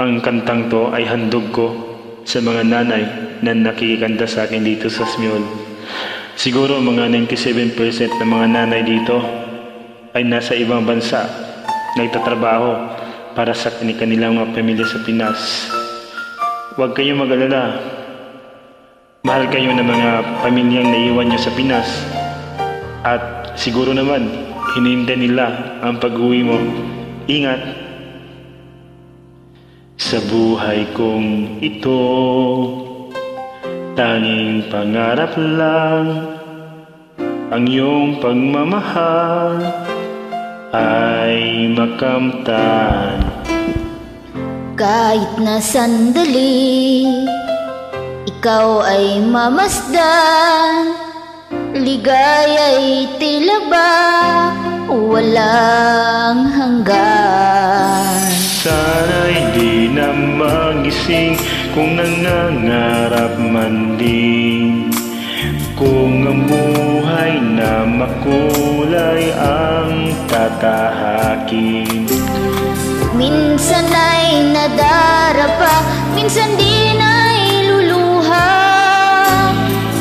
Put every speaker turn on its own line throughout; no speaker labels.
Ang kantang to ay handog ko sa mga nanay na nakikikanta sa akin dito sa Smiol. Siguro mga 97% ng mga nanay dito ay nasa ibang bansa, nagtatrabaho para sa kanilang mga pamilya sa Pinas. Huwag kayong mag-alala. Mahal kayo ng mga pamilyang naiwan nyo sa Pinas. At siguro naman, hinihintay nila ang pag-uwi mo. Ingat! Sa buhay kong ito, tanging pangarap lang ang iyong pagmamahal ay makamtan.
Kahit na sandali, ikaw ay mamasdan, ligaya'y tila ba walang hanggan.
Sana'y di na magising kung nangangarap man din, kung ang buhay na makulay ang tatahakin.
Minsan ay nadarapa, minsan din ay luluha.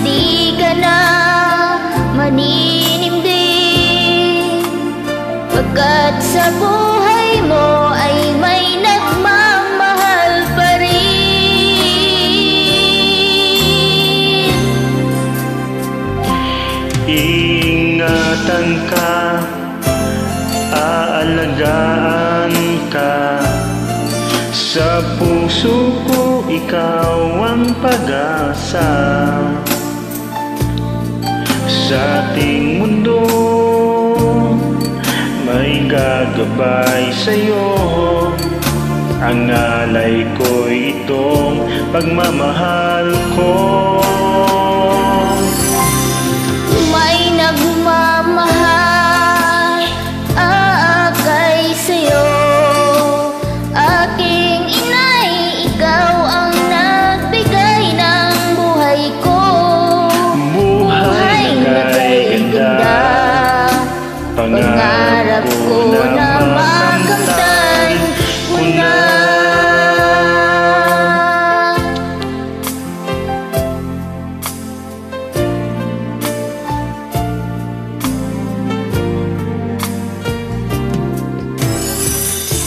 Di ka na maninimdim, pagkat sa buhay mo ay may nagmamahal pa rin.
Ingatan ka, aalagaan ka, sa puso ko ikaw ang pag-asa. Sa ating mundo may gagabay sa'yo, ang alay ko'y itong pagmamahal ko.
May nagmamahal aakay sa'yo, aking inay, ikaw ang nagbigay ng buhay ko.
Buhay na kay ganda,
pangarap ko na makamtan mo na.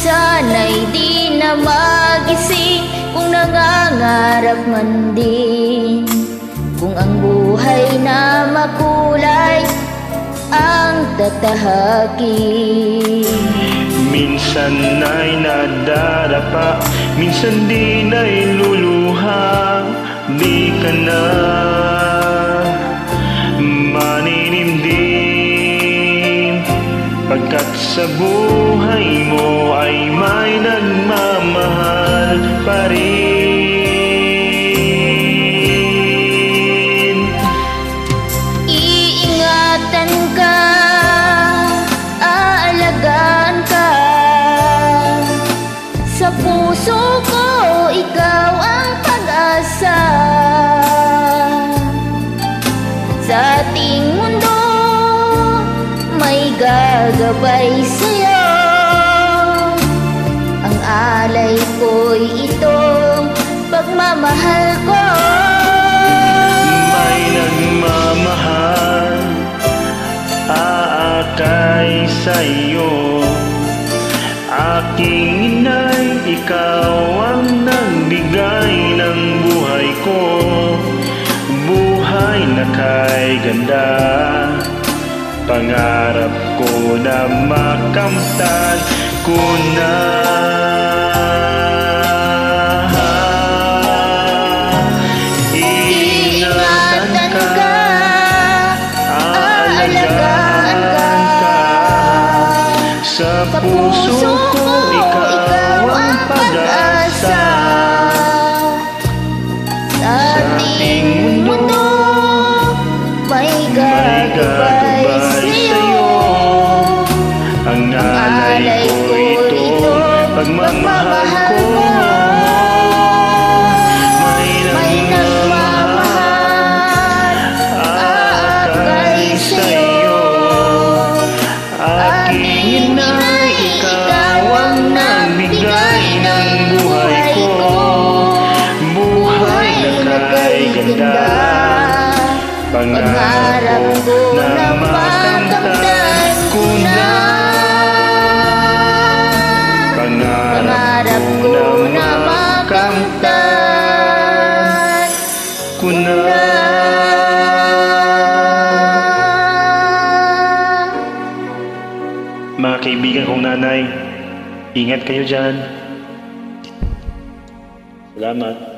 Sana'y di na magising kung nangangarap man din, kung ang buhay na makulay ang tatahakin.
Minsan ay nadarapa, minsan din ay luluha. Di ka na maninimdim, pagkat sa buhay mo ay may nagmamahal pa rin.
Iingatan ka, aalagaan ka, sa puso ko ikaw ang pag-asa. Sa ating mundo may gagabay sa'yo, ang alay ko'y itong pagmamahal ko.
May nagmamahal aakay sa'yo, aking inay, ikaw ang nagbigay ng buhay ko. Buhay na kay ganda, pangarap ko na makamtan ko na.
Iingatan ka, aalagaan ka,
sa puso ko ikaw ang pag-asa.
Sa ating mundo may gagabay sa'yo,
ang alay ko ito pagmamahal. ko na. Mga kaibigan kong nanay, ingat kayo dyan. Salamat.